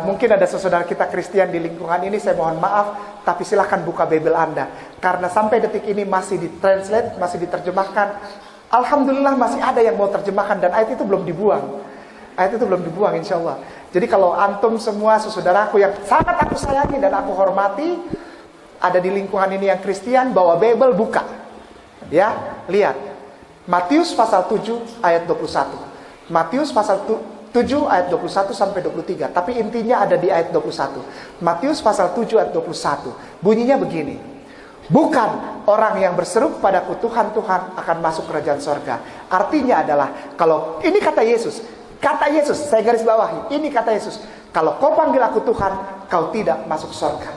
Mungkin ada saudara kita Kristen di lingkungan ini, saya mohon maaf, tapi silahkan buka Bible Anda. Karena sampai detik ini masih ditranslate, masih diterjemahkan. Alhamdulillah masih ada yang mau terjemahkan dan ayat itu belum dibuang. Ayat itu belum dibuang insya Allah. Jadi kalau antum semua saudaraku yang sangat aku sayangi dan aku hormati, ada di lingkungan ini yang Kristen, bawa Bible, buka. Ya, lihat. Matius pasal 7 ayat 21. Matius pasal 7 ayat 21 sampai 23. Tapi intinya ada di ayat 21. Matius pasal 7 ayat 21. Bunyinya begini. Bukan orang yang berseru kepadaku Tuhan, Tuhan akan masuk kerajaan sorga. Artinya adalah, kalau ini kata Yesus, saya garis bawahi, ini kata Yesus, kalau kau panggil aku Tuhan, kau tidak masuk sorga.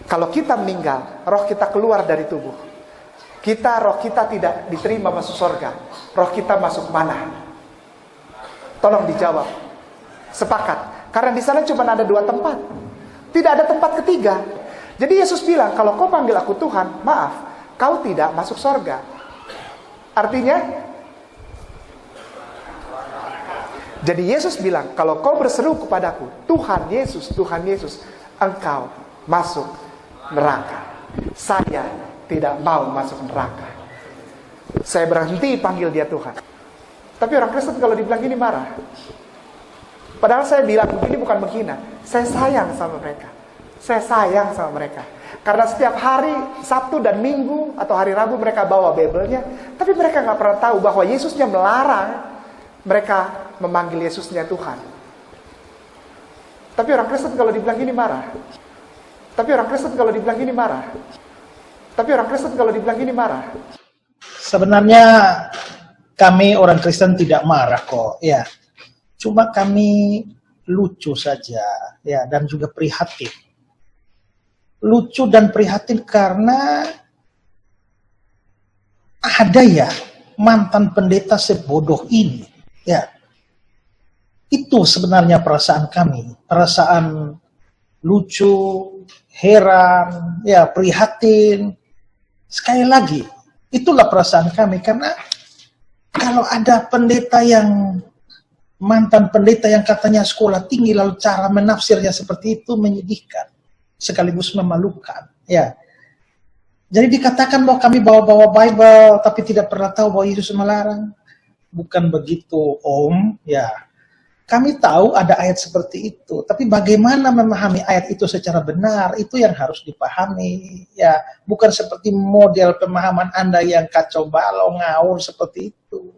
Kalau kita meninggal, roh kita keluar dari tubuh. Roh kita tidak diterima masuk sorga. Roh kita masuk mana? Tolong dijawab. Sepakat. Karena di sana cuma ada 2 tempat. Tidak ada tempat ketiga. Jadi Yesus bilang, kalau kau panggil aku Tuhan, maaf, kau tidak masuk sorga. Artinya, jadi Yesus bilang, kalau kau berseru kepadaku, Tuhan Yesus, engkau masuk neraka. Saya tidak mau masuk neraka. Saya berhenti panggil dia Tuhan. Tapi orang Kristen kalau dibilang gini marah. Padahal saya bilang begini bukan menghina. Saya sayang sama mereka. Saya sayang sama mereka. Karena setiap hari Sabtu dan Minggu atau hari Rabu mereka bawa Bible-nya. Tapi mereka gak pernah tahu bahwa Yesusnya melarang mereka memanggil Yesusnya Tuhan. Tapi orang Kristen kalau dibilang gini marah. Sebenarnya kami orang Kristen tidak marah kok, ya. Cuma kami lucu saja, ya, dan juga prihatin. Lucu dan prihatin karena ada ya mantan pendeta sebodoh ini, ya. Itu sebenarnya perasaan kami, perasaan lucu, heran, ya, prihatin. Sekali lagi, itulah perasaan kami karena kalau ada pendeta yang mantan pendeta yang katanya sekolah tinggi lalu cara menafsirnya seperti itu menyedihkan sekaligus memalukan, ya. Jadi dikatakan bahwa kami bawa-bawa Bible tapi tidak pernah tahu bahwa Yesus melarang. Bukan begitu, Om, ya. Kami tahu ada ayat seperti itu, tapi bagaimana memahami ayat itu secara benar, itu yang harus dipahami, ya. Bukan seperti model pemahaman Anda yang kacau balau, ngawur seperti itu,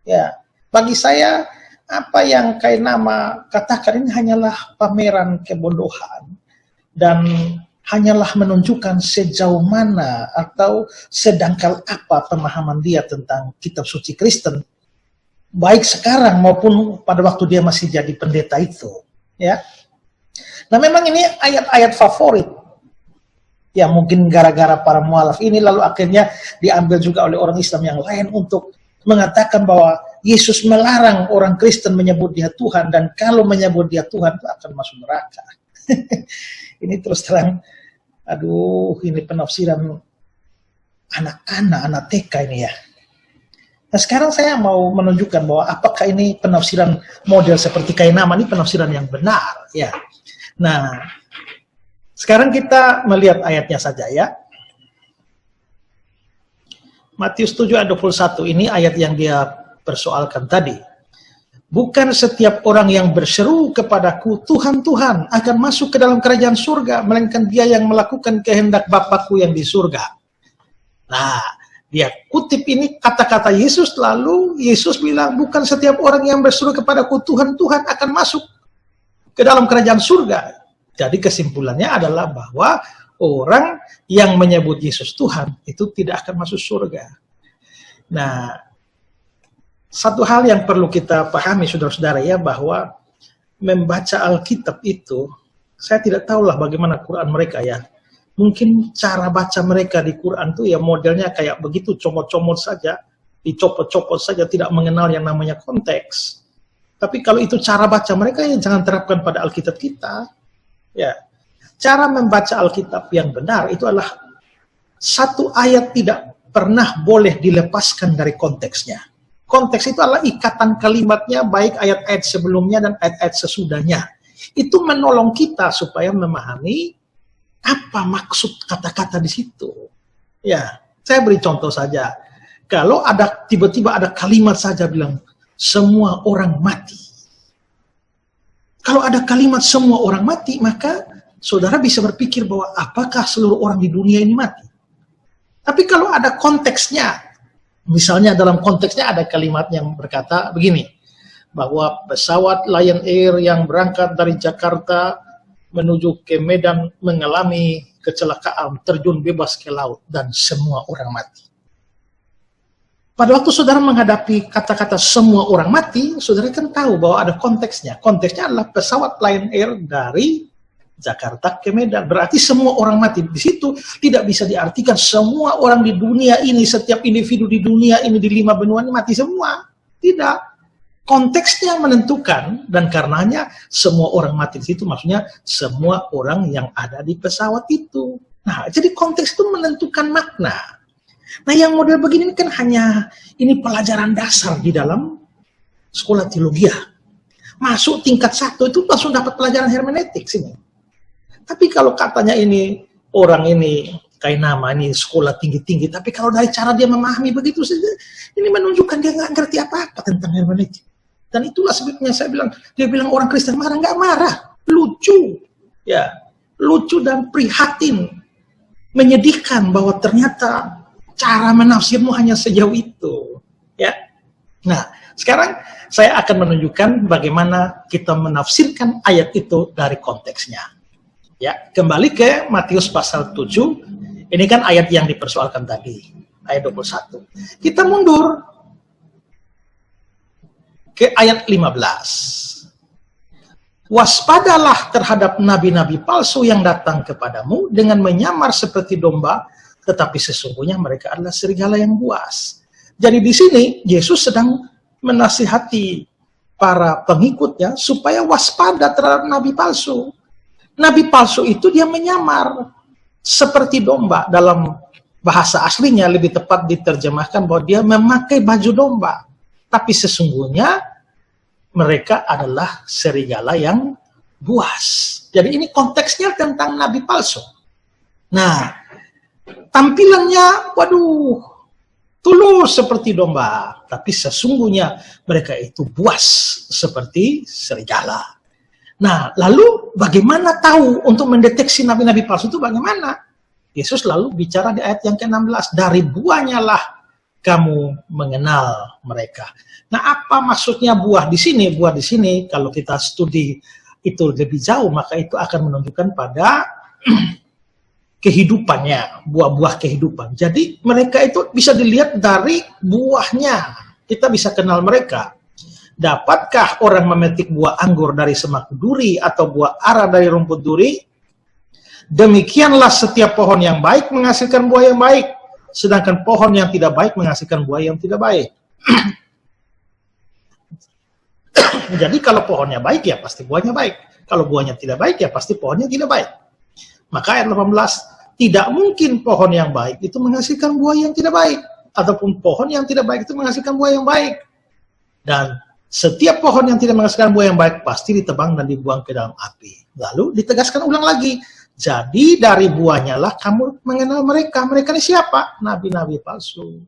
ya. Bagi saya, apa yang Kainama katakan ini hanyalah pameran kebodohan, dan hanyalah menunjukkan sejauh mana atau sedangkal apa pemahaman dia tentang kitab suci Kristen. Baik sekarang maupun pada waktu dia masih jadi pendeta itu, ya. Nah memang ini ayat-ayat favorit, ya mungkin gara-gara para mualaf ini lalu akhirnya diambil juga oleh orang Islam yang lain untuk mengatakan bahwa Yesus melarang orang Kristen menyebut dia Tuhan dan kalau menyebut dia Tuhan itu akan masuk neraka. Ini terus terang, aduh ini penafsiran anak-anak, anak TK ini ya. Nah sekarang saya mau menunjukkan bahwa apakah ini penafsiran model seperti Kainama ini penafsiran yang benar, ya. Nah, sekarang kita melihat ayatnya saja ya. Matius 7 ayat 21 ini ayat yang dia persoalkan tadi. Bukan setiap orang yang berseru kepadaku Tuhan, Tuhan akan masuk ke dalam kerajaan surga, melainkan dia yang melakukan kehendak Bapakku yang di surga. Nah, dia kutip ini kata-kata Yesus, lalu Yesus bilang bukan setiap orang yang berseru kepadaku Tuhan, Tuhan akan masuk ke dalam kerajaan surga. Jadi kesimpulannya adalah bahwa orang yang menyebut Yesus Tuhan itu tidak akan masuk surga. Nah, satu hal yang perlu kita pahami saudara-saudara ya, bahwa membaca Alkitab itu, saya tidak tahulah bagaimana Quran mereka ya. Mungkin cara baca mereka di Quran tuh ya modelnya kayak begitu, comot-comot saja, dicopot-copot saja, tidak mengenal yang namanya konteks. Tapi kalau itu cara baca mereka ya jangan terapkan pada Alkitab kita. Ya, cara membaca Alkitab yang benar itu adalah satu ayat tidak pernah boleh dilepaskan dari konteksnya. Konteks itu adalah ikatan kalimatnya, baik ayat-ayat sebelumnya dan ayat-ayat sesudahnya. Itu menolong kita supaya memahami apa maksud kata-kata di situ. Ya, saya beri contoh saja. Kalau ada tiba-tiba ada kalimat saja bilang semua orang mati. Kalau ada kalimat semua orang mati, maka saudara bisa berpikir bahwa apakah seluruh orang di dunia ini mati? Tapi kalau ada konteksnya, misalnya dalam konteksnya ada kalimat yang berkata begini, bahwa pesawat Lion Air yang berangkat dari Jakarta menuju ke Medan mengalami kecelakaan, terjun bebas ke laut, dan semua orang mati. Pada waktu saudara menghadapi kata-kata semua orang mati, saudara kan tahu bahwa ada konteksnya. Konteksnya adalah pesawat Lion Air dari Jakarta ke Medan. Berarti semua orang mati. Di situ tidak bisa diartikan semua orang di dunia ini, setiap individu di dunia ini, di 5 benua ini mati semua. Tidak. Konteksnya menentukan, dan karenanya semua orang mati di situ, maksudnya semua orang yang ada di pesawat itu. Nah, jadi konteks itu menentukan makna. Nah, yang model begini kan hanya ini pelajaran dasar di dalam sekolah teologi. Masuk tingkat 1 itu langsung dapat pelajaran hermeneutik sini. Tapi kalau katanya ini orang ini kayak nama ini sekolah tinggi-tinggi, tapi kalau dari cara dia memahami begitu saja, ini menunjukkan dia nggak ngerti apa-apa tentang hermeneutik. Dan itulah sebabnya saya bilang, dia bilang orang Kristen marah, nggak marah, lucu, ya, lucu dan prihatin, menyedihkan bahwa ternyata cara menafsirmu hanya sejauh itu, ya. Nah, sekarang saya akan menunjukkan bagaimana kita menafsirkan ayat itu dari konteksnya. Ya, kembali ke Matius pasal 7. Ini kan ayat yang dipersoalkan tadi, ayat 21. Kita mundur ke ayat 15. Waspadalah terhadap nabi-nabi palsu yang datang kepadamu dengan menyamar seperti domba, tetapi sesungguhnya mereka adalah serigala yang buas. Jadi di sini Yesus sedang menasihati para pengikutnya supaya waspada terhadap nabi palsu. Nabi palsu itu dia menyamar seperti domba. Dalam bahasa aslinya lebih tepat diterjemahkan bahwa dia memakai baju domba. Tapi sesungguhnya mereka adalah serigala yang buas. Jadi ini konteksnya tentang nabi palsu. Nah, tampilannya, waduh, tulus seperti domba. Tapi sesungguhnya mereka itu buas seperti serigala. Nah, lalu bagaimana tahu untuk mendeteksi nabi-nabi palsu itu bagaimana? Yesus lalu bicara di ayat yang ke-16, dari buahnya lah kamu mengenal mereka. Nah, apa maksudnya buah di sini? Buah di sini, kalau kita studi itu lebih jauh, maka itu akan menunjukkan pada kehidupannya, buah-buah kehidupan. Jadi mereka itu bisa dilihat dari buahnya. Kita bisa kenal mereka. Dapatkah orang memetik buah anggur dari semak duri atau buah ara dari rumput duri? Demikianlah setiap pohon yang baik menghasilkan buah yang baik, sedangkan pohon yang tidak baik menghasilkan buah yang tidak baik. Jadi kalau pohonnya baik ya pasti buahnya baik. Kalau buahnya tidak baik ya pasti pohonnya tidak baik. Maka ayat 18, tidak mungkin pohon yang baik itu menghasilkan buah yang tidak baik, ataupun pohon yang tidak baik itu menghasilkan buah yang baik. Dan setiap pohon yang tidak menghasilkan buah yang baik pasti ditebang dan dibuang ke dalam api. Lalu ditegaskan ulang lagi, jadi dari buahnya lah kamu mengenal mereka. Mereka ini siapa? Nabi-nabi palsu.